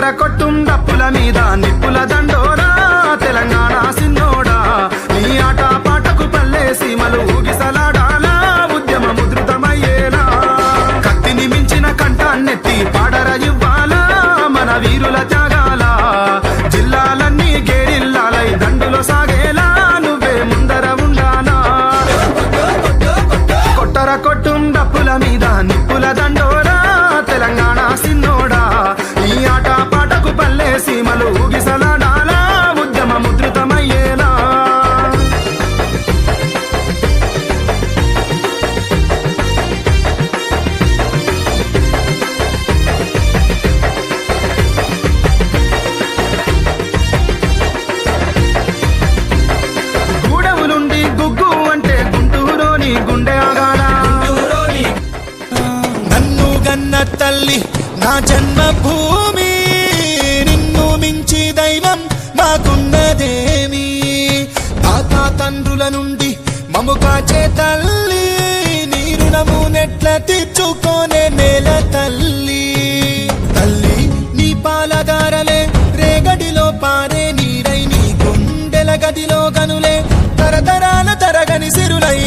కొట్టర కొట్టుం డప్పుల మీద నిప్పుల దండోరా తెలంగాణ సిన్నోడా నీ ఆట పాటకు పల్లె సీమలు ఊగిసలాడాలా ఉద్యమ ముద్రితమయ్యేలా కత్తిని మించిన కంఠాన్నెత్తి పాడర ఇవ్వాలా మన వీరుల త్యాగాల జిల్లాలన్నీ గేరిల్లాలై దండులో సాగేలా నువ్వే ముందర ఉండాలా కొట్టర కొట్టుం డప్పుల మీద నిప్పుల దండోరా తెలంగాణ సిన్నోడా ఈ ఆట పాటకు పల్లె సీమలు ఊగిసలాడాలా ఉద్యమ ముద్రితమయ్యేలా గూడెవులుండి గుగ్గు అంటే గుంటూరుని గుండె ఆగాడా నన్ను గన్న తల్లి నా జన్మభూమి నిన్ను మించి దైవం మాకున్నదేమి తాత తండ్రుల నుండి మము కాచే తల్లి నీ రుణము నెట్ల తీర్చుకోనే నేల తల్లి తల్లి నీ పాలదారలే రేగడిలో పారే నీరై నీ గుండెల గదిలో గనులే తరతరాల తరగని సిరులై